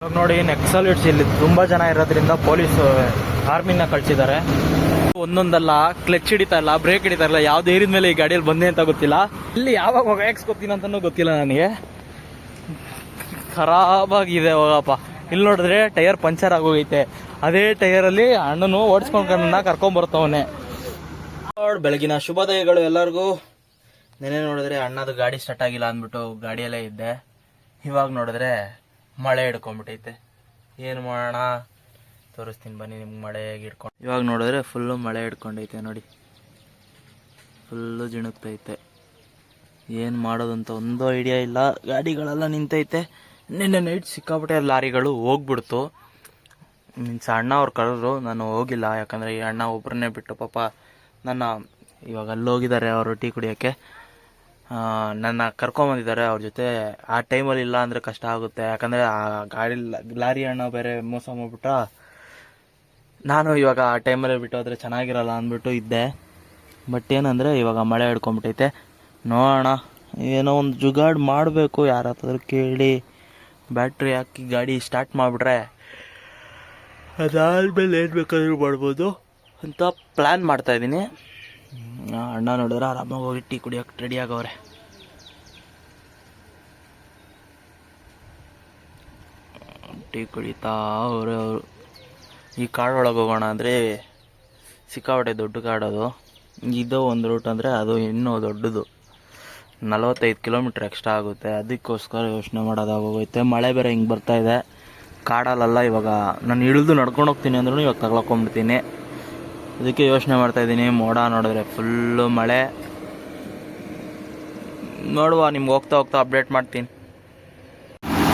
ಇವಾಗ ನೋಡಿ ನಕ್ಸಲೈಟ್ಸ್ ಇಲ್ಲಿ ತುಂಬಾ ಜನ ಇರೋದ್ರಿಂದ ಪೊಲೀಸ್ ಆರ್ಮಿನ ಕಳ್ಸಿದ್ದಾರೆ. ಒಂದೊಂದಲ್ಲ ಕ್ಲಚ್ ಹಿಡಿತಾ ಇಲ್ಲ, ಬ್ರೇಕ್ ಹಿಡಿತಾ ಇಲ್ಲ, ಯಾವ್ದು ಏರಿದ ಮೇಲೆ ಈ ಗಾಡಿಯಲ್ಲಿ ಬಂದೆ ಅಂತ ಗೊತ್ತಿಲ್ಲ. ಇಲ್ಲಿ ಯಾವಾಗ ಹೋಗ್ತೀನಿ ಅಂತಾನು ಗೊತ್ತಿಲ್ಲ ನನಗೆ. ಖರಾಬ್ ಆಗಿದೆ ಹೋಗಪ್ಪ. ಇಲ್ಲಿ ನೋಡಿದ್ರೆ ಟೈರ್ ಪಂಚರ್ ಆಗೋಗೈತೆ. ಅದೇ ಟೈರ್ ಅಲ್ಲಿ ಅಣ್ಣನು ಓಡಿಸ್ಕೊಂಡ್ ಕರ್ಕೊಂಡ್ ಬರ್ತವನೆ. ಬೆಳಗಿನ ಶುಭೋದಯಗಳು ಎಲ್ಲರಿಗೂ. ನೆನೆ ನೋಡಿದ್ರೆ ಅಣ್ಣದು ಗಾಡಿ ಸ್ಟಾರ್ಟ್ ಆಗಿಲ್ಲ ಅಂದ್ಬಿಟ್ಟು ಗಾಡಿಯಲ್ಲೇ ಇದ್ದೆ. ಇವಾಗ ನೋಡಿದ್ರೆ ಮಳೆ ಹಿಡ್ಕೊಂಡ್ಬಿಟ್ಟೈತೆ. ಏನು ಮಾಡೋಣ ತೋರಿಸ್ತೀನಿ ಬನ್ನಿ ನಿಮ್ಗೆ. ಮಳೆ ಹಿಡ್ಕೊಂಡು ಇವಾಗ ನೋಡಿದ್ರೆ ಫುಲ್ಲು ಮಳೆ ಹಿಡ್ಕೊಂಡೈತೆ ನೋಡಿ, ಫುಲ್ಲು ಜಿಣುಕ್ತೈತೆ. ಏನು ಮಾಡೋದಂತ ಒಂದು ಐಡಿಯಾ ಇಲ್ಲ. ಗಾಡಿಗಳೆಲ್ಲ ನಿಂತೈತೆ. ನಿನ್ನೆ ನೈಟ್ ಸಿಕ್ಕಾಪಟ್ಟೆ ಲಾರಿಗಳು ಹೋಗ್ಬಿಡ್ತು. ಮೀನ್ಸ್ ಅಣ್ಣ ಅವ್ರು ಕರೆದ್ರು, ನಾನು ಹೋಗಿಲ್ಲ. ಯಾಕಂದರೆ ಈ ಅಣ್ಣ ಒಬ್ಬರನ್ನೇ ಬಿಟ್ಟು ಪಾಪ ನನ್ನ ಇವಾಗ ಅಲ್ಲಿ ಹೋಗಿದ್ದಾರೆ ಅವರು ಟೀ ಕುಡಿಯೋಕ್ಕೆ. ನನ್ನ ಕರ್ಕೊಂಬಂದಿದ್ದಾರೆ ಅವ್ರ ಜೊತೆ. ಆ ಟೈಮಲ್ಲಿ ಇಲ್ಲ ಅಂದರೆ ಕಷ್ಟ ಆಗುತ್ತೆ. ಯಾಕಂದರೆ ಆ ಗಾಡಿ ಲಾರಿ ಅಣ್ಣ ಬೇರೆ ಮೋಸ ಮಾಡ್ಬಿಟ್ಟ. ನಾನು ಇವಾಗ ಆ ಟೈಮಲ್ಲಿ ಬಿಟ್ಟು ಹೋದರೆ ಚೆನ್ನಾಗಿರಲ್ಲ ಅಂದ್ಬಿಟ್ಟು ಇದ್ದೆ. ಬಟ್ ಏನಂದರೆ ಇವಾಗ ಮಳೆ ಹಿಡ್ಕೊಂಬಿಟ್ಟೈತೆ. ನೋಡೋಣ, ಏನೋ ಒಂದು ಜುಗಾಡ್ ಮಾಡಬೇಕು. ಯಾರ ಹತ್ರ ಕೇಳಿ ಬ್ಯಾಟ್ರಿ ಹಾಕಿ ಗಾಡಿ ಸ್ಟಾರ್ಟ್ ಮಾಡಿಬಿಟ್ರೆ ಅದಾದಮೇಲೆ ಏನು ಬೇಕಾದ್ರೂ ಮಾಡ್ಬೋದು ಅಂತ ಪ್ಲ್ಯಾನ್ ಮಾಡ್ತಾಯಿದ್ದೀನಿ. ಅಣ್ಣ ನೋಡಿದ್ರೆ ಆರಾಮಾಗಿ ಹೋಗಿ ಟೀ ಕುಡಿಯೋಕೆ ರೆಡಿ ಆಗವ್ರೆ. ಟೀ ಕುಡಿತಾ ಅವರು. ಈ ಕಾಡೊಳಗೆ ಹೋಗೋಣ ಅಂದರೆ ಸಿಕ್ಕಾಪಟ್ಟೆ ದೊಡ್ಡ ಕಾಡದು. ಇದು ಒಂದು ರೂಟ್ ಅಂದರೆ ಅದು ಇನ್ನೂ ದೊಡ್ಡದು, 45 ಕಿಲೋಮೀಟ್ರ್ ಎಕ್ಸ್ಟ್ರಾ ಆಗುತ್ತೆ. ಅದಕ್ಕೋಸ್ಕರ ಯೋಚನೆ ಮಾಡೋದಾಗೋಗೈತೆ. ಮಳೆ ಬೇರೆ ಹಿಂಗೆ ಬರ್ತಾಯಿದೆ. ಕಾಡಲ್ಲ ಇವಾಗ ನಾನು ಇಳಿದು ನಡ್ಕೊಂಡು ಹೋಗ್ತೀನಿ ಅಂದ್ರೂ ಇವಾಗ ತಗೊಳ್ಕೊಂಡ್ಬಿಡ್ತೀನಿ. ಅದಕ್ಕೆ ಯೋಚನೆ ಮಾಡ್ತಾಯಿದ್ದೀನಿ. ಮೋಡ ನೋಡಿದ್ರೆ ಫುಲ್ಲು ಮಳೆ. ನೋಡುವ, ನಿಮ್ಗೆ ಹೋಗ್ತಾ ಹೋಗ್ತಾ ಅಪ್ಡೇಟ್ ಮಾಡ್ತೀನಿ.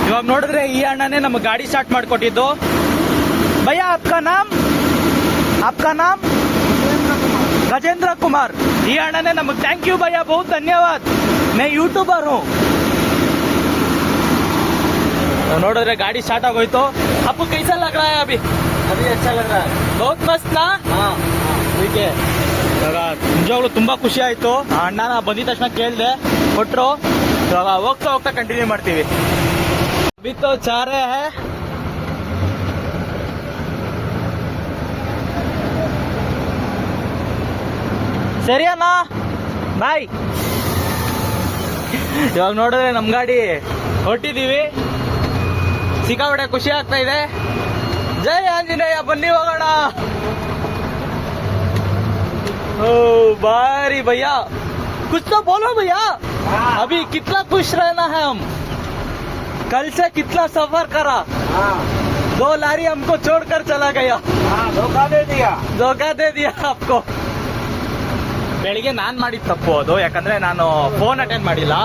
ಇವಾಗ ನೋಡಿದ್ರೆ ಈ ಅಣ್ಣನೇ ನಮ್ಮ ಗಾಡಿ ಸ್ಟಾರ್ಟ್ ಮಾಡಿಕೊಟ್ಟಿದ್ದು. ಭಯ್ಯ आपका नाम गजेंद्र कुमार. ಈ ಅಣ್ಣನೇ ನಮಗೆ ಥ್ಯಾಂಕ್ ಯು ಭಯ್ಯ, बहुत धन्यवाद. मैं यूट्यूबर हूँ. ನೋಡಿದ್ರೆ ಗಾಡಿ ಸ್ಟಾರ್ಟ್ ಆಗೋಯ್ತು. आपको कैसा लग रहा है अभी अच्छा लग रहा है. बहुत मस्त ना. ಹೀಗೆ ಇವಾಗ ನಿಜವಾಗ್ಲೂ ತುಂಬಾ ಖುಷಿ ಆಯ್ತು. ಅಣ್ಣನ ಬಂದಿದ ತಕ್ಷಣ ಕೇಳಿದೆ, ಕೊಟ್ರು. ಇವಾಗ ಹೋಗ್ತಾ ಹೋಗ್ತಾ ಕಂಟಿನ್ಯೂ ಮಾಡ್ತೀವಿ. ಅಭಿ ತೋ ಚಾರೆ ಹೈ. ಸರಿಯಣ್ಣ, ಬಾಯ್. ಇವಾಗ ನೋಡಿದ್ರೆ ನಮ್ ಗಾಡಿ ಹೊಟ್ಟಿದೀವಿ. ಸಿಕ್ಕಾಪಟ್ಟೆ ಖುಷಿ ಆಗ್ತಾ ಇದೆ. ಜೈ ಆಂಜನೇಯ, ಬನ್ನಿ ಹೋಗೋಣ. ओ बारी भैया, कुछ तो बोलो भैया. अभी कितना खुश रहना है हम. कल से कितना सफर करा. 2 लारी हमको छोड़कर चला गया. धोखा दे दिया आपको. ಬೆಳಿಗ್ಗೆ ನಾನ್ ಮಾಡಿದ ತಪ್ಪು ಅದು. ಯಾಕಂದ್ರೆ ನಾನು ಫೋನ್ ಅಟೆಂಡ್ ಮಾಡಿಲ್ಲ.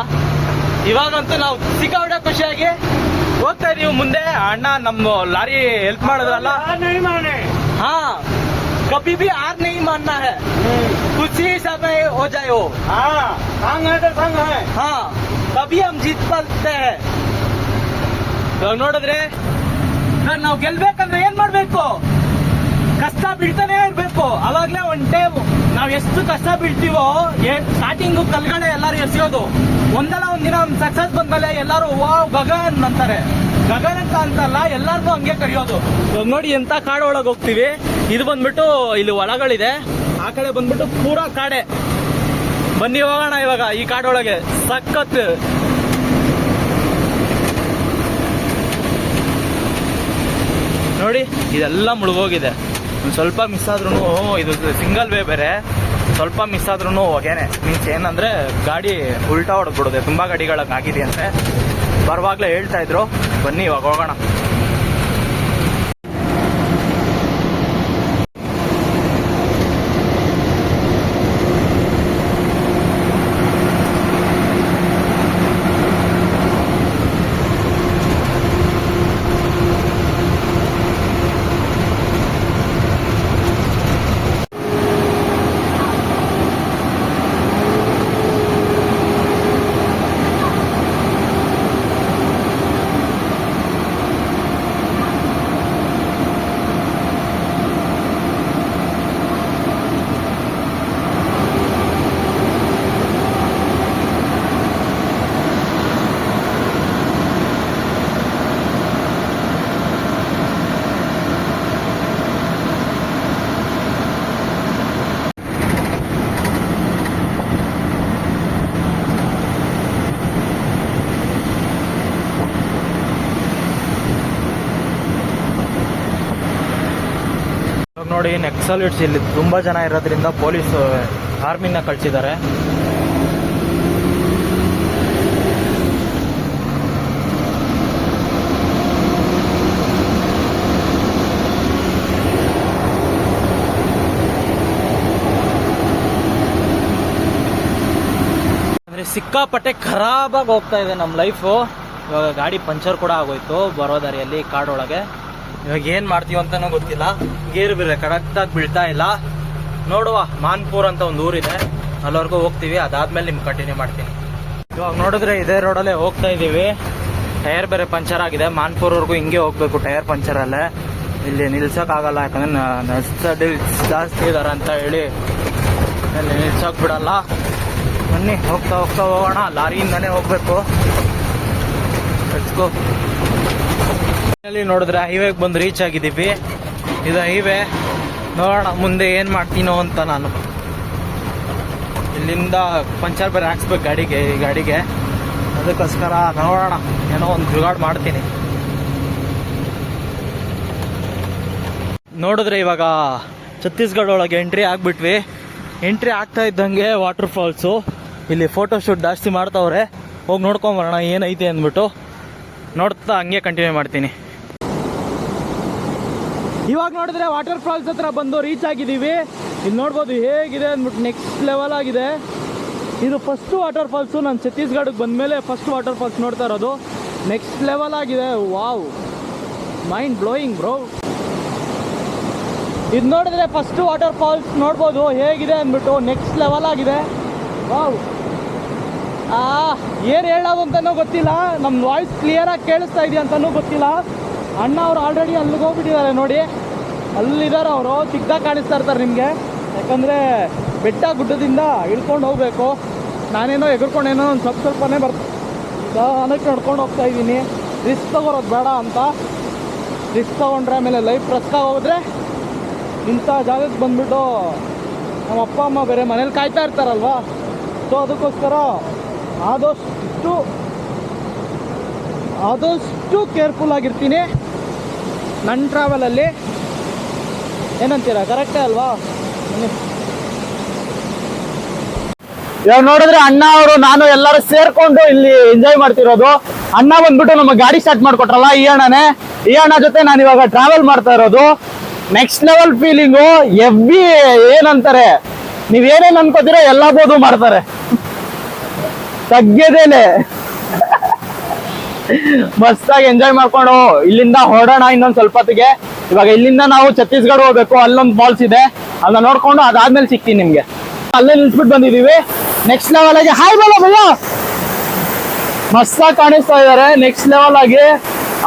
ಇವಾಗಂತೂ ನಾವು ಸಿಕ್ಕಾಪಟ್ಟೆ ಖುಷಿಯಾಗಿ ಹೋಗ್ತಾ ಇದೀವಿ ಮುಂದೆ. ಅಣ್ಣ ನಮ್ಮ ಲಾರಿ ಹೆಲ್ಪ್ ಮಾಡಿದ್ರಲ್ಲ. ಹಾ, कभी भी हार नहीं मानना है. कुछ ही समय हो जाए हो. संग है. हाँ, तभी हम जीत पाते हैं. ಇವಾಗ ನೋಡಿದ್ರೆ ನಾವು ಗೆಲ್ಬೇಕಂದ್ರೆ ಏನ್ ಮಾಡ್ಬೇಕು? ಕಷ್ಟ ಬಿಡ್ತಾನೆ ಇರ್ಬೇಕು. ಅವಾಗ್ಲೇ ಒಂದ್ ಟೈಮ್ ನಾವ್ ಎಷ್ಟು ಕಷ್ಟ ಬಿಡ್ತೀವೋ, ಸ್ಟಾರ್ಟಿಂಗು ಕಲ್ಗಡೆ ಎಲ್ಲಾರು ಎಸೆಯೋದು. ಒಂದಲ್ಲ ಒಂದಿನ ಸಕ್ಸಸ್ ಬಂದ್ಮೇಲೆ ಎಲ್ಲಾರು ವಾವ್ ಗಗನ್ ಅಂತಾರೆ. ಗಗನ್ ಅಂತ ಅಂತಲ್ಲ, ಎಲ್ಲಾರ್ಗೂ ಹಂಗೆ ಕರೆಯೋದು. ಇವಾಗ ನೋಡಿ ಎಂತ ಕಾಡು ಒಳಗೆ ಹೋಗ್ತೀವಿ. ಇದು ಬಂದ್ಬಿಟ್ಟು ಇಲ್ಲಿ ಹೊಲಗಳಿದೆ, ಆ ಕಡೆ ಬಂದ್ಬಿಟ್ಟು ಪೂರಾ ಕಾಡೆ. ಬನ್ನಿ ಹೋಗೋಣ ಇವಾಗ ಈ ಕಾಡೊಳಗೆ. ಸಖತ್ ನೋಡಿ, ಇದೆಲ್ಲ ಮುಳುಗೋಗಿದೆ. ಒಂದು ಸ್ವಲ್ಪ ಮಿಸ್ ಆದ್ರೂ, ಇದು ಸಿಂಗಲ್ ವೇ ಬೇರೆ, ಸ್ವಲ್ಪ ಮಿಸ್ ಆದ್ರೂ ಹೊಗೆನೆ. ಮೀನ್ಸ್ ಏನಂದ್ರೆ ಗಾಡಿ ಉಲ್ಟಾ ಹೊಡೆದ್ಬಿಡುತ್ತೆ. ತುಂಬಾ ಗಾಡಿಗಳಿಗೆ ಆಗಿದೆ ಅಂತೆ ಬರುವಾಗ್ಲೇ ಹೇಳ್ತಾ ಇದ್ರು. ಬನ್ನಿ ಇವಾಗ ಹೋಗೋಣ. ನೋಡಿ ನಕ್ಸಲೈಟ್ಸ್ ಇಲ್ಲಿ ತುಂಬ ಜನ ಇರೋದ್ರಿಂದ ಪೊಲೀಸ್ ಆರ್ಮಿನ ಕಳಿಸಿದ್ದಾರೆ. ಅಂದರೆ ಸಿಕ್ಕಾಪಟ್ಟೆ ಖರಾಬಾಗಿ ಹೋಗ್ತಾ ಇದೆ ನಮ್ಮ ಲೈಫು. ಇವಾಗ ಗಾಡಿ ಪಂಚರ್ ಕೂಡ ಆಗೋಯ್ತು ಬರೋ ದಾರಿಯಲ್ಲಿ ಕಾಡೊಳಗೆ. ಇವಾಗ ಏನು ಮಾಡ್ತೀವಿ ಅಂತನೂ ಗೊತ್ತಿಲ್ಲ. ಗೇರು ಬೇರೆ ಕರೆಕ್ಟಾಗಿ ಬೀಳ್ತಾ ಇಲ್ಲ. ನೋಡುವ, ಮಾನ್ಪುರ್ ಅಂತ ಒಂದು ಊರಿದೆ, ಅಲ್ಲಿವರೆಗೂ ಹೋಗ್ತೀವಿ. ಅದಾದ್ಮೇಲೆ ನಿಮ್ಗೆ ಕಂಟಿನ್ಯೂ ಮಾಡ್ತೀನಿ. ಇವಾಗ ನೋಡಿದ್ರೆ ಇದೇ ರೋಡಲ್ಲೇ ಹೋಗ್ತಾ ಇದ್ದೀವಿ. ಟೈರ್ ಬೇರೆ ಪಂಚರ್ ಆಗಿದೆ. ಮಾನ್ಪುರ್ವರೆಗೂ ಹಿಂಗೆ ಹೋಗ್ಬೇಕು ಟೈರ್ ಪಂಚರಲ್ಲೇ. ಇಲ್ಲಿ ನಿಲ್ಸೋಕ್ಕಾಗಲ್ಲ, ಯಾಕಂದ್ರೆ ನಕ್ಸಲೈಟ್ಸ್ ಜಾಸ್ತಿ ಇದಾರೆ ಅಂತ ಹೇಳಿ ಅಲ್ಲಿ ನಿಲ್ಸೋಕೆ ಬಿಡಲ್ಲ. ಬನ್ನಿ ಹೋಗ್ತಾ ಹೋಗ್ತಾ ಹೋಗೋಣ. ಲಾರಿಯಿಂದನೇ ಹೋಗ್ಬೇಕು. Let's go. ಇಲ್ಲಿ ನೋಡಿದ್ರೆ ಹೈವೇಗೆ ಬಂದು ರೀಚ್ ಆಗಿದ್ದೀವಿ. ಇದು ಹೈವೇ. ನೋಡೋಣ ಮುಂದೆ ಏನು ಮಾಡ್ತೀನೋ ಅಂತ. ನಾನು ಇಲ್ಲಿಂದ ಪಂಚರ್ ಬೇರೆ ಹಾಕ್ಸ್ಬೇಕು ಈ ಗಾಡಿಗೆ. ಅದಕ್ಕೋಸ್ಕರ ನೋಡೋಣ, ಏನೋ ಒಂದು ಜುಗಾಡ್ ಮಾಡ್ತೀನಿ. ನೋಡಿದ್ರೆ ಇವಾಗ ಛತ್ತೀಸ್ಗಢ ಒಳಗೆ ಎಂಟ್ರಿ ಆಗ್ಬಿಟ್ವಿ. ಎಂಟ್ರಿ ಆಗ್ತಾ ಇದ್ದಂಗೆ ವಾಟರ್ ಫಾಲ್ಸು. ಇಲ್ಲಿ ಫೋಟೋ ಶೂಟ್ ಜಾಸ್ತಿ ಮಾಡ್ತಾವ್ರೆ. ಹೋಗಿ ನೋಡ್ಕೊಂಬರೋಣ ಏನೈತೆ ಅಂದ್ಬಿಟ್ಟು. ನೋಡ್ತಾ ಹಂಗೆ ಕಂಟಿನ್ಯೂ ಮಾಡ್ತೀನಿ. ಇವಾಗ ನೋಡಿದ್ರೆ ವಾಟರ್ ಫಾಲ್ಸ್ ಹತ್ರ ಬಂದು ರೀಚ್ ಆಗಿದ್ದೀವಿ. ಇಲ್ಲಿ ನೋಡ್ಬೋದು ಹೇಗಿದೆ ಅಂದ್ಬಿಟ್ಟು ನೆಕ್ಸ್ಟ್ ಲೆವೆಲ್ ಆಗಿದೆ. ಇದು ಫಸ್ಟ್ ವಾಟರ್ ಫಾಲ್ಸು. ನಾನು ಛತ್ತೀಸ್ಗಢಕ್ಕೆ ಬಂದಮೇಲೆ ಫಸ್ಟ್ ವಾಟರ್ ಫಾಲ್ಸ್ ನೋಡ್ತಾ ಇರೋದು. ನೆಕ್ಸ್ಟ್ ಲೆವೆಲ್ ಆಗಿದೆ. Wow, mind blowing bro. ಇದು ನೋಡಿದ್ರೆ ಫಸ್ಟ್ ವಾಟರ್ ಫಾಲ್ಸ್ ನೋಡ್ಬೋದು ಹೇಗಿದೆ ಅಂದ್ಬಿಟ್ಟು. ನೆಕ್ಸ್ಟ್ ಲೆವೆಲ್ ಆಗಿದೆ. ವಾವ್, ಏನು ಹೇಳೋದು ಅಂತನೂ ಗೊತ್ತಿಲ್ಲ. ನಮ್ಮ ವಾಯ್ಸ್ ಕ್ಲಿಯರಾಗಿ ಕೇಳಿಸ್ತಾ ಇದೆಯಾ ಅಂತನೂ ಗೊತ್ತಿಲ್ಲ. ಅಣ್ಣ ಅವರು ಆಲ್ರೆಡಿ ಅಲ್ಲಿಗೆ ಹೋಗ್ಬಿಟ್ಟಿದ್ದಾರೆ ನೋಡಿ. ಅಲ್ಲಿದ್ದಾರೆ ಅವರು. ಚಿಕ್ಕದಾಗಿ ಕಾಣಿಸ್ತಾ ಇರ್ತಾರೆ ನಿಮಗೆ, ಯಾಕಂದರೆ ಬೆಟ್ಟ ಗುಡ್ಡದಿಂದ ಇಳ್ಕೊಂಡು ಹೋಗಬೇಕು. ನಾನೇನೋ ಎಗರ್ಕೊಂಡೇನೋ ಒಂದು ಸ್ವಲ್ಪನೇ ನಿಧಾನಕ್ಕೆ ನಡ್ಕೊಂಡು ಹೋಗ್ತಾ ಇದ್ದೀನಿ. ರಿಸ್ಕ್ ತೊಗೊಳೋದು ಬೇಡ ಅಂತ. ರಿಸ್ಕ್ ತೊಗೊಂಡ್ರೆ ಆಮೇಲೆ ಲೈಫ್ ರಿಸ್ಕಾಗಿ ಹೋದರೆ ಇಂಥ ಜಾಗಕ್ಕೆ ಬಂದುಬಿಟ್ಟು ನಮ್ಮ ಅಪ್ಪ ಅಮ್ಮ ಬೇರೆ ಮನೇಲಿ ಕಾಯ್ತಾ ಇರ್ತಾರಲ್ವ. ಸೊ ಅದಕ್ಕೋಸ್ಕರ ಆದಷ್ಟು ಕೇರ್ಫುಲ್ ಆಗಿರ್ತೀನಿ ನನ್ನ ಟ್ರಾವೆಲಲ್ಲಿ. ಏನಂತೀರಾ, ಕರೆಕ್ಟೇ ಅಲ್ವಾ? ಇವಾಗ ನೋಡಿದ್ರೆ ಅಣ್ಣ ಅವರು ನಾನು ಎಲ್ಲರೂ ಸೇರ್ಕೊಂಡು ಇಲ್ಲಿ ಎಂಜಾಯ್ ಮಾಡ್ತಿರೋದು. ಅಣ್ಣ ಬಂದ್ಬಿಟ್ಟು ನಮ್ಮ ಗಾಡಿ ಸ್ಟಾರ್ಟ್ ಮಾಡ್ಕೊಟ್ರಲ್ಲ, ಈ ಅಣ್ಣ ಜೊತೆ ನಾನು ಇವಾಗ ಟ್ರಾವೆಲ್ ಮಾಡ್ತಾ ಇರೋದು. Next level feeling. ಎವ್ವಿ ಏನಂತಾರೆ, ನೀವೇನೇನು ಅನ್ಕೋತೀರೋ ಎಲ್ಲ ಬೋದು ಮಾಡ್ತಾರೆ, ತಗ್ಗೆದೇನೆ. ಮಸ್ತಾಗಿ ಎಂಜಾಯ್ ಮಾಡ್ಕೊಂಡು ಇಲ್ಲಿಂದ ಹೊರಡೋಣ ಇನ್ನೊಂದು ಸ್ವಲ್ಪ ಹೊತ್ತಿಗೆ. ಇವಾಗ ಇಲ್ಲಿಂದ ನಾವು ಛತ್ತೀಸ್ಗಢ ಹೋಗ್ಬೇಕು. ಅಲ್ಲೊಂದು ಫಾಲ್ಸ್ ಇದೆ, ಅದನ್ನ ನೋಡ್ಕೊಂಡು ಅದಾದ್ಮೇಲೆ ಸಿಗ್ತೀನಿ ನಿಮ್ಗೆ. ಅಲ್ಲೇ ನಿಲ್ಸ್ಬಿಟ್ಟು ಬಂದಿದೀವಿ. ನೆಕ್ಸ್ಟ್ ಲೆವೆಲ್ ಆಗಿ ಹಾಯ್ ಬಲ ಭಯ್ಯ, ಮಸ್ತಾಗಿ ಕಾಣಿಸ್ತಾ ಇದಾರೆ. ನೆಕ್ಸ್ಟ್ ಲೆವೆಲ್ ಆಗಿ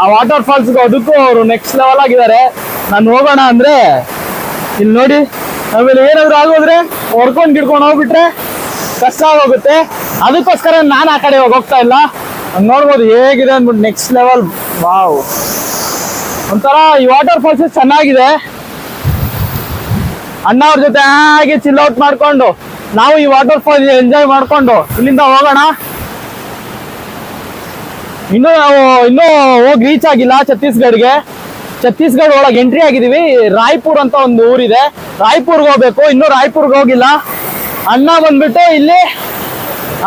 ಆ ವಾಟರ್ ಫಾಲ್ಸ್ಗೆ ಅದಕ್ಕೂ ಅವರು ನೆಕ್ಸ್ಟ್ ಲೆವೆಲ್ ಆಗಿದ್ದಾರೆ. ನಾನು ಹೋಗೋಣ ಅಂದ್ರೆ ಇಲ್ಲಿ ನೋಡಿ, ಆಮೇಲೆ ಏನಾದ್ರು ಆಗೋದ್ರೆ ಹೊಡ್ಕೊಂಡು ಗಿಡ್ಕೊಂಡು ಹೋಗ್ಬಿಟ್ರೆ ಕಷ್ಟ ಆಗೋಗುತ್ತೆ. ಅದಕ್ಕೋಸ್ಕರ ನಾನು ಆ ಕಡೆ ಹೋಗ್ತಾ ಇಲ್ಲ. ನೋಡ್ಬೋದು ಹೇಗಿದೆ ಅಂದ್ಬಿಟ್ಟು ನೆಕ್ಸ್ಟ್ ಲೆವೆಲ್. ವಾವ್, ಒಂಥರ ಈ ವಾಟರ್ ಫಾಲ್ಸ್ ಚೆನ್ನಾಗಿದೆ. ಅಣ್ಣ ಅವ್ರ ಜೊತೆ ಹಾಗೆ ಚಿಲ್ ಔಟ್ ಮಾಡ್ಕೊಂಡು ನಾವು ಈ ವಾಟರ್ ಫಾಲ್ಸ್ ಎಂಜಾಯ್ ಮಾಡ್ಕೊಂಡು ಇಲ್ಲಿಂದ ಹೋಗೋಣ. ಇನ್ನೂ ಹೋಗಿ ರೀಚ್ ಆಗಿಲ್ಲ ಛತ್ತೀಸ್ಗಢ್ಗೆ. ಛತ್ತೀಸ್ಗಢ ಒಳಗೆ ಎಂಟ್ರಿ ಆಗಿದೀವಿ. ರಾಯ್ಪುರ್ ಅಂತ ಒಂದು ಊರಿದೆ, ರಾಯ್ಪುರ್ಗೆ ಹೋಗ್ಬೇಕು. ಇನ್ನೂ ರಾಯ್ಪುರ್ಗೆ ಹೋಗಿಲ್ಲ. ಅಣ್ಣ ಬಂದ್ಬಿಟ್ಟು ಇಲ್ಲಿ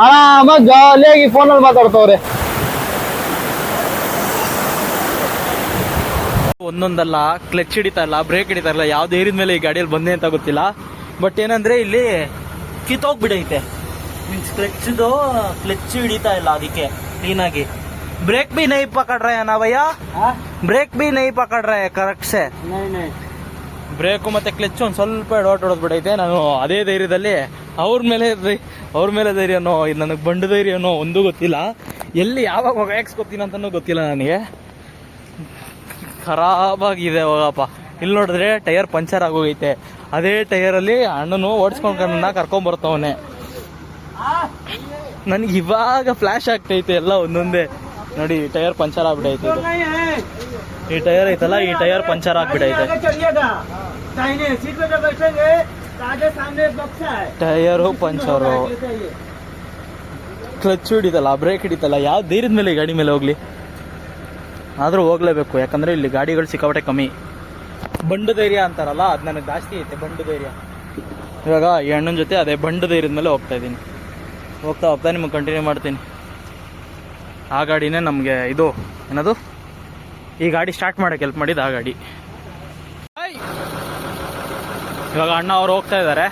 ಆರಾಮಾಗಿ ಜಾಲಿಯಾಗಿ ಫೋನಲ್ಲಿ ಮಾತಾಡ್ತವ್ರೆ. ಒಂದೊಂದಲ್ಲ, ಕ್ಲಚ್ ಹಿಡಿತಾ ಇಲ್ಲ, ಬ್ರೇಕ್ ಹಿಡಿತಾ ಇಲ್ಲ. ಯಾವ್ದು ಏರಿದ ಮೇಲೆ ಈ ಗಾಡಿಯಲ್ಲಿ ಬಂದೆ ಅಂತ ಗೊತ್ತಿಲ್ಲ. ಬಟ್ ಏನಂದ್ರೆ ಇಲ್ಲಿ ಕಿತ್ತೋಗ್ಬಿಡೈತೆ. ಮೀನ್ಸ್ ಕ್ಲಚ್ ಹಿಡಿತಾ ಇಲ್ಲ ಅದಕ್ಕೆ ಕ್ಲೀನಾಗಿ. ब्रेक भी नहीं पकड़ रहे हैं ना भैया? ब्रेक भी नहीं पकड़ रहे हैं करेक्ट से. ಬ್ರೇಕು ಮತ್ತೆ ಕ್ಲಚ್ ಒಂದು ಸ್ವಲ್ಪ ಹೊಡೆದು ಬಿಡೈತೆ. ನಾನು ಅದೇ ಧೈರ್ಯದಲ್ಲಿ ಅವ್ರ ಮೇಲೆ ಧೈರ್ಯನೋ ಇದು ನನಗೆ ಬಂಡು ಧೈರ್ಯನೋ ಒಂದೂ ಗೊತ್ತಿಲ್ಲ. ಎಲ್ಲಿ ಯಾವಾಗ ಹೋಗ್ತೀನಿ ಅಂತನೂ ಗೊತ್ತಿಲ್ಲ ನನಗೆ. ಖರಾಬಾಗಿದೆ ಹೋಗಪ್ಪ. ಇಲ್ಲಿ ನೋಡಿದ್ರೆ ಟೈರ್ ಪಂಚರ್ ಆಗೋಗೈತೆ. ಅದೇ ಟೈರಲ್ಲಿ ಅಣ್ಣನು ಓಡಿಸ್ಕೊಂಡು ಕರ್ಕೊಂಡ್ಬರ್ತವನೆ. ನನಗೆ ಇವಾಗ ಫ್ಲಾಶ್ ಆಗ್ತೈತೆ ಎಲ್ಲ ಒಂದೊಂದೇ. ನೋಡಿ ಟೈರ್ ಪಂಚರ್ ಆಗ್ಬಿಟ್ಟೈತೆ. ಈ ಟೈರ್ ಐತಲ್ಲ, ಈ ಟೈರ್ ಪಂಚರ್ ಆಗ್ಬಿಟ್ಟೈತೆ. ಟೈರು ಪಂಚರು, ಕ್ಲಚ್ ಹಿಡಿತಲ್ಲ, ಬ್ರೇಕ್ ಹಿಡಿತಲ್ಲ. ಯಾವ ಧೈರ್ಯದ ಮೇಲೆ ಗಾಡಿ ಮೇಲೆ ಹೋಗ್ಲಿ, ಆದರೂ ಹೋಗ್ಲೇಬೇಕು. ಯಾಕಂದ್ರೆ ಇಲ್ಲಿ ಗಾಡಿಗಳು ಸಿಕ್ಕಾಪಟ್ಟೆ ಕಮ್ಮಿ. ಬಂಡು ಧೈರ್ಯ ಅಂತಾರಲ್ಲ, ಅದು ನನಗೆ ಜಾಸ್ತಿ ಐತೆ ಬಂಡು ಧೈರ್ಯ. ಇವಾಗ ಈ ಅಣ್ಣನ ಜೊತೆ ಅದೇ ಬಂಡು ಧೈರ್ಯದ ಮೇಲೆ ಹೋಗ್ತಾ ಇದ್ದೀನಿ. ಹೋಗ್ತಾ ಹೋಗ್ತಾ ನಿಮಗೆ ಕಂಟಿನ್ಯೂ ಮಾಡ್ತೀನಿ. ಆ ಗಾಡಿನೇ ನಮಗೆ ಇದು ಏನದು, ಈ ಗಾಡಿ ಸ್ಟಾರ್ಟ್ ಮಾಡೋಕ್ಕೆ ಹೆಲ್ಪ್ ಮಾಡಿದ್ದು ಆ ಗಾಡಿ. ಇವಾಗ ಅಣ್ಣ ಅವ್ರು ಹೋಗ್ತಾ ಇದ್ದಾರೆ.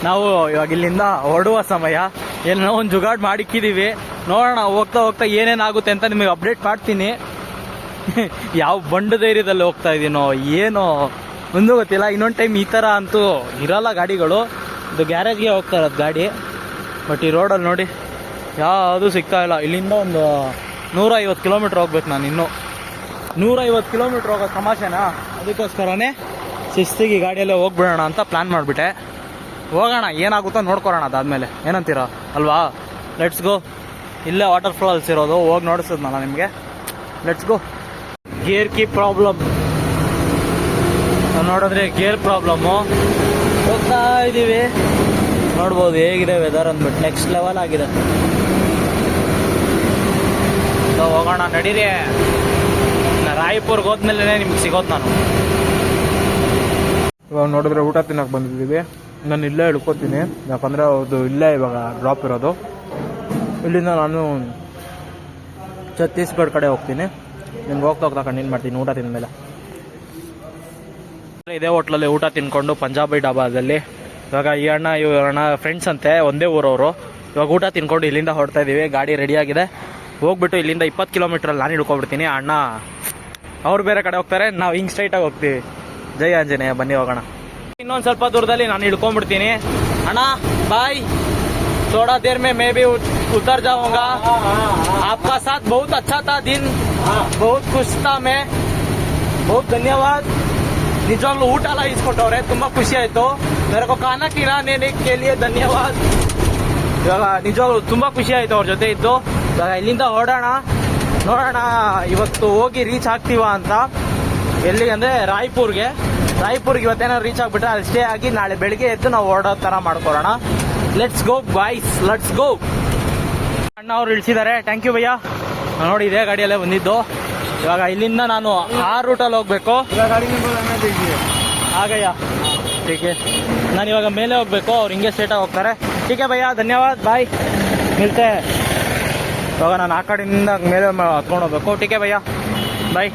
ನಾವು ಇವಾಗ ಇಲ್ಲಿಂದ ಹೊರಡುವ ಸಮಯ. ಏನೋ ಒಂದು ಜುಗಾಡ್ ಮಾಡಿಕ್ಕಿದ್ದೀವಿ, ನೋಡೋಣ ಹೋಗ್ತಾ ಹೋಗ್ತಾ ಏನೇನಾಗುತ್ತೆ ಅಂತ ನಿಮಗೆ ಅಪ್ಡೇಟ್ ಮಾಡ್ತೀನಿ. ಯಾವ ಬಂಡು ಧೈರ್ಯದಲ್ಲಿ ಹೋಗ್ತಾ ಇದ್ದೀನೋ ಏನೋ ಒಂದು ಗೊತ್ತಿಲ್ಲ. ಇನ್ನೊಂದು ಟೈಮ್ ಈ ಥರ ಅಂತೂ ಇರಲ್ಲ ಗಾಡಿಗಳು. ಇದು ಗ್ಯಾರೇಜ್ಗೆ ಹೋಗ್ತಾ ಇರೋದು ಗಾಡಿ. ಬಟ್ ಈ ರೋಡಲ್ಲಿ ನೋಡಿ ಯಾವುದೂ ಸಿಗ್ತಾ ಇಲ್ಲ. ಇಲ್ಲಿಂದ ಒಂದು 150 ಕಿಲೋಮೀಟ್ರ್ ಹೋಗ್ಬೇಕು ನಾನು. ಇನ್ನೂ 150 ಕಿಲೋಮೀಟ್ರ್ ಹೋಗೋ ತಮಾಷೆನಾ? ಅದಕ್ಕೋಸ್ಕರನೇ ಶಿಸ್ತಿಗೆ ಗಾಡಿಯಲ್ಲೇ ಹೋಗ್ಬಿಡೋಣ ಅಂತ ಪ್ಲ್ಯಾನ್ ಮಾಡಿಬಿಟ್ಟೆ. ಹೋಗೋಣ, ಏನಾಗುತ್ತೋ ನೋಡ್ಕೊಳೋಣ ಅದಾದಮೇಲೆ, ಏನಂತೀರ ಅಲ್ವಾ? Let's go. ಇಲ್ಲೇ ವಾಟರ್ ಫಾಲ್ಸ್ ಇರೋದು, ಹೋಗಿ ನೋಡಿಸಿದ್ನಲ್ಲ ನಿಮಗೆ. Let's go. Gear key problem ನೋಡಿದ್ರೆ ಗೇರ್ ಪ್ರಾಬ್ಲಮ್ಮು. ಹೋಗ್ತಾ ಇದ್ದೀವಿ, ನೋಡ್ಬೋದು ಹೇಗಿದೆ ವೆದರ್ ಅಂದ್ಬಿಟ್ಟು. ನೆಕ್ಸ್ಟ್ ಲೆವೆಲ್ ಆಗಿದೆ. ಹೋಗೋಣ ನಡೀರಿ. ರಾಯಪುರ್ಗೆ ಹೋದ್ಮೇಲೆ ನಿಮ್ಗೆ ಸಿಗೋದು ನಾನು. ಇವಾಗ ನೋಡಿದ್ರೆ ಊಟ ತಿನ್ನಕ್ಕೆ ಬಂದಿದ್ದೀವಿ. ನಾನು ಇಲ್ಲೇ ಇಳ್ಕೊತೀನಿ, ಯಾಕಂದರೆ ಅದು ಇಲ್ಲೇ ಇವಾಗ ಡ್ರಾಪ್ ಇರೋದು. ಇಲ್ಲಿಂದ ನಾನು ಛತ್ತೀಸ್ಗಢ ಕಡೆ ಹೋಗ್ತೀನಿ. ನಿಮ್ಗೆ ಹೋಗ್ತಾ ಹೋಗ್ತಾ ಕಂಟಿನ್ಯೂ ಮಾಡ್ತೀನಿ ಊಟ ತಿಂದಮೇಲೆ. ಇದೇ ಹೋಟ್ಲಲ್ಲಿ ಊಟ ತಿನ್ಕೊಂಡು ಪಂಜಾಬಿ ಡಾಬಾದಲ್ಲಿ. ಇವಾಗ ಈ ಅಣ್ಣ ಫ್ರೆಂಡ್ಸ್ ಅಂತೆ, ಒಂದೇ ಊರವರು. ಇವಾಗ ಊಟ ತಿನ್ಕೊಂಡು ಇಲ್ಲಿಂದ ಹೊರಡ್ತಾ ಇದ್ದೀವಿ. ಗಾಡಿ ರೆಡಿಯಾಗಿದೆ. ಹೋಗ್ಬಿಟ್ಟು ಇಲ್ಲಿಂದ 20 ಕಿಲೋಮೀಟ್ರಲ್ಲಿ ನಾನು ಇಳ್ಕೊಬಿಡ್ತೀನಿ. ಅಣ್ಣ ಅವ್ರು ಬೇರೆ ಕಡೆ ಹೋಗ್ತಾರೆ, ನಾವು ಹಿಂಗೆ ಸ್ಟ್ರೈಟಾಗಿ ಹೋಗ್ತೀವಿ. ಜೈ ಆಂಜನೇಯ, ಬನ್ನಿ ಹೋಗೋಣ. ಇನ್ನೊಂದು ಸ್ವಲ್ಪ ದೂರದಲ್ಲಿ ನಾನು ಇಳ್ಕೊಂಡ್ಬಿಡ್ತೀನಿ. ಅಣ್ಣ ಬಾಯ್, थोड़ा देर में मैं भी उतर जाऊंगा. आपका साथ बहुत अच्छा था, दिन बहुत खुश था मैं. बहुत धन्यवाद. ನಿಜವಾಗ್ಲೂ ಊಟ ಎಲ್ಲ ಇಸ್ಕೊಟ್ಟವ್ರೆ, ತುಂಬಾ ಖುಷಿ ಆಯ್ತು. ಮೇರೆ ಕೋ ಖಾನಾ ಖಿಲಾನೆ ಕೆ ಲಿಯೆ ಧನ್ಯವಾದ. ಇವಾಗ ನಿಜವಾಗ್ಲೂ ತುಂಬಾ ಖುಷಿ ಆಯ್ತು ಅವ್ರ ಜೊತೆ ಇದ್ದು. ಇವಾಗ ಇಲ್ಲಿಂದ ಹೊರಡೋಣ, ನೋಡೋಣ ಇವತ್ತು ಹೋಗಿ ರೀಚ್ ಆಗ್ತೀವ ಅಂತ. ಎಲ್ಲಿಗೆ ಅಂದರೆ ರಾಯ್ಪುರ್ಗೆ ಇವತ್ತೇನಾದ್ರು ರೀಚ್ ಆಗಿಬಿಟ್ರೆ ಅಲ್ಲಿ ಸ್ಟೇ ಆಗಿ ನಾಳೆ ಬೆಳಿಗ್ಗೆ ಎದ್ದು ನಾವು ಹೊರಡೋ ಥರ ಮಾಡ್ಕೊಳ್ಳೋಣ. Let's go boys, let's go. ಅಣ್ಣ ಅವ್ರು ಇಳಿಸಿದ್ದಾರೆ, ಥ್ಯಾಂಕ್ ಯು ಭಯ್ಯ. ನೋಡಿ ಇದೇ ಗಾಡಿಯಲ್ಲೇ ಬಂದಿದ್ದು. ಇವಾಗ ಇಲ್ಲಿಂದ ನಾನು ಆ ರೂಟಲ್ಲಿ ಹೋಗ್ಬೇಕು. ಆಗಯ್ಯ ಟೀಕೆ, ನಾನು ಇವಾಗ ಮೇಲೆ ಹೋಗ್ಬೇಕು, ಅವ್ರು ಹಿಂಗೆ ಸ್ಟ್ರೇಟಾಗಿ ಹೋಗ್ತಾರೆ. ಟೀಕೆ ಭಯ್ಯ, ಧನ್ಯವಾದ, ಬಾಯ್, ಮಿಲ್ತೆ. ಇವಾಗ ನಾನು ಆ ಕಡೆಯಿಂದ ಮೇಲೆ ಹತ್ಕೊಂಡು ಹೋಗ್ಬೇಕು. ಟೀಕೆ ಭಯ್ಯ, ಬಾಯ್.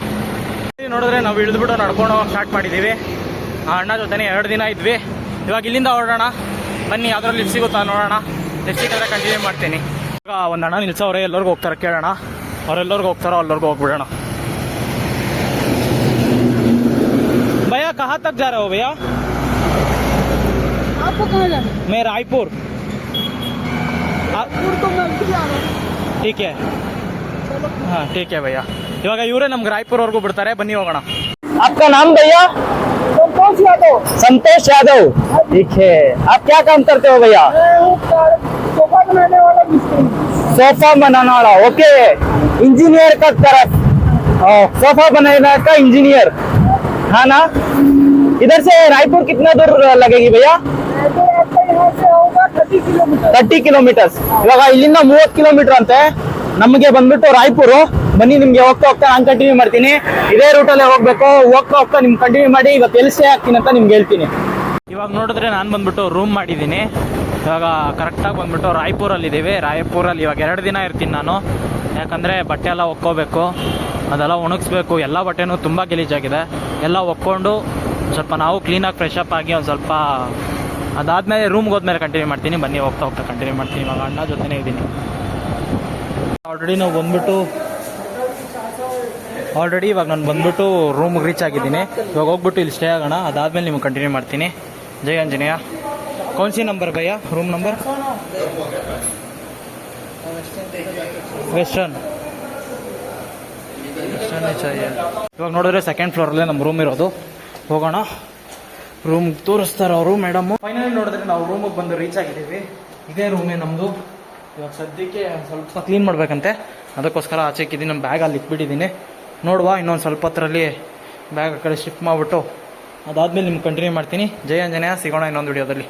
ನೋಡಿದ್ರೆ ನಾವು ಇಳಿದ್ಬಿಟ್ಟು ನಡ್ಕೊಂಡು ಹೋಗಿ ಸ್ಟಾರ್ಟ್ ಮಾಡಿದ್ದೀವಿ. ಆ ಅಣ್ಣ ಜೊತೆನೇ 2 ದಿನ ಇದ್ವಿ. ಇವಾಗ ಇಲ್ಲಿಂದ ಹೊರಡೋಣ, ಬನ್ನಿ. ಯಾವ್ದ್ರಲ್ಲಿ ಲಿಫ್ಟ್ ಸಿಗುತ್ತಾ ನೋಡೋಣ. ಲಿಫ್ಟ್ ಸಿಕ್ಕಿದ್ರೆ ಕಂಟಿನ್ಯೂ ಮಾಡ್ತೀನಿ. ಇವಾಗ ಒಂದು ಅಣ್ಣ ನಿಲ್ಸವ್ರೆ, ಎಲ್ಲರಿಗೂ ಹೋಗ್ತಾರೆ, ಕೇಳೋಣ. ಅವ್ರೆಲ್ಲರಿಗೂ ಹೋಗ್ತಾರೋ ಅಲ್ಲರಿಗೂ ಹೋಗ್ಬಿಡೋಣ. भैया कहाँ तक जा रहे हो भैया? आपको कहाँ जाना? मैं रायपुर. तो मैं जा रहा हूँ. ठीक है, हाँ ठीक है भैया. ಇವಾಗ ಇವರೇ ನಮ್ಗೆ ರಾಯಪುರ್ವರೆಗೂ ಬಿಡ್ತಾರೆ, ಬನ್ನಿ ಹೋಗೋಣ. आपका नाम भैया? संतोष यादव. संतोष यादव, ठीक है. आप क्या काम करते हो भैया? सोफा बनाने वाला मिस्त्री. सोफा बनाने वाला, ओके. इंजीनियर का तरफ, सोफा बनाने का इंजीनियर, हाँ ना. इधर से रायपुर कितना दूर लगेगी भैया? यहाँ से होगा 30 किलोमीटर. ಇವಾಗ ಇಲ್ಲಿಂದ 30 ಕಿಲೋಮೀಟರ್ ಅಂತೆ. ನಮಗೆ ಬಂದ್ಬಿಟ್ಟು ರಾಯಪುರ. ಬನ್ನಿ, ನಿಮ್ಗೆ ಹೋಗ್ತಾ ಹೋಗ್ತಾ ನಾನು ಕಂಟಿನ್ಯೂ ಮಾಡ್ತೀನಿ. ಇದೇ ರೂಟಲ್ಲೇ ಹೋಗ್ಬೇಕು. ಹೋಗ್ತಾ ಹೋಗ್ತಾ ನಿಮ್ಗೆ ಕಂಟಿನ್ಯೂ ಮಾಡಿ ಇವತ್ತು ಎಲ್ಲಿ ಸ್ಟೇ ಆಗ್ತೀನಿ ಅಂತ ನಿಮ್ಗೆ ಹೇಳ್ತೀನಿ. ಇವಾಗ ನೋಡಿದ್ರೆ ನಾನು ಬಂದ್ಬಿಟ್ಟು ರೂಮ್ ಮಾಡಿದ್ದೀನಿ. ಇವಾಗ ಕರೆಕ್ಟಾಗಿ ಬಂದ್ಬಿಟ್ಟು ರಾಯಪುರಲ್ಲಿದ್ದೀವಿ. ರಾಯಪುರಲ್ಲಿ ಇವಾಗ 2 ದಿನ ಇರ್ತೀನಿ ನಾನು. ಯಾಕಂದರೆ ಬಟ್ಟೆ ಎಲ್ಲ ಒಕ್ಕೋಬೇಕು, ಅದೆಲ್ಲ ಒಣಗಿಸ್ಬೇಕು. ಎಲ್ಲ ಬಟ್ಟೆನೂ ತುಂಬ ಗಲೀಜಾಗಿದೆ. ಎಲ್ಲ ಒಕ್ಕೊಂಡು ಸ್ವಲ್ಪ ನಾವು ಕ್ಲೀನಾಗಿ ಫ್ರೆಶ್ ಅಪ್ ಆಗಿ ಒಂದು ಸ್ವಲ್ಪ ಅದಾದಮೇಲೆ ರೂಮ್ಗೆ ಹೋದ್ಮೇಲೆ ಕಂಟಿನ್ಯೂ ಮಾಡ್ತೀನಿ. ಬನ್ನಿ, ಹೋಗ್ತಾ ಹೋಗ್ತಾ ಕಂಟಿನ್ಯೂ ಮಾಡ್ತೀನಿ. ಇವಾಗ ಅಣ್ಣ ಜೊತೆನೇ ಇದ್ದೀನಿ. ಆಲ್ರೆಡಿ ಇವಾಗ ನಾನು ಬಂದ್ಬಿಟ್ಟು ರೂಮ್ಗೆ ರೀಚ್ ಆಗಿದ್ದೀನಿ. ಇವಾಗ ಹೋಗ್ಬಿಟ್ಟು ಇಲ್ಲಿ ಸ್ಟೇ ಆಗೋಣ. ಅದಾದಮೇಲೆ ನಿಮ್ಗೆ ಕಂಟಿನ್ಯೂ ಮಾಡ್ತೀನಿ. ಜೈ ಆಂಜನೇಯ. ಕೌನ್ ಸಿ ನಂಬರ್ ಭಯ್ಯ? ರೂಮ್ ನಂಬರ್ ವೆಸ್ಟರ್ನ್ ಚಾಹಿಯೆ. ಇವಾಗ ನೋಡಿದ್ರೆ 2nd ಫ್ಲೋರಲ್ಲೇ ನಮ್ಮ ರೂಮ್ ಇರೋದು. ಹೋಗೋಣ, ರೂಮ್ ತೋರಿಸ್ತಾರೆ ಅವರು ಮೇಡಮು. ಫೈನಲಿ ನೋಡಿದ್ರೆ ನಾವು ರೂಮಿಗೆ ಬಂದು ರೀಚ್ ಆಗಿದ್ದೀವಿ. ಇದೇ ರೂಮೇ ನಮ್ಮದು. ಇವಾಗ ಸದ್ಯಕ್ಕೆ ಸ್ವಲ್ಪ ಕ್ಲೀನ್ ಮಾಡಬೇಕಂತೆ, ಅದಕ್ಕೋಸ್ಕರ ಆಚೆ ಇಕ್ಕಿದ್ದೀನಿ. ನಮ್ಮ ಬ್ಯಾಗ್ ಅಲ್ಲಿ ಇಟ್ಬಿಟ್ಟಿದ್ದೀನಿ. ನೋಡುವ, ಇನ್ನೊಂದು ಸ್ವಲ್ಪ ಹೊತ್ತರಲ್ಲಿ ಬ್ಯಾಗ್ ಆ ಕಡೆ ಶಿಫ್ಟ್ ಮಾಡಿಬಿಟ್ಟು ಅದಾದಮೇಲೆ ನಿಮ್ಗೆ ಕಂಟಿನ್ಯೂ ಮಾಡ್ತೀನಿ. ಜೈ ಆಂಜನೇಯ. ಸಿಗೋಣ ಇನ್ನೊಂದು ವಿಡಿಯೋದಲ್ಲಿ.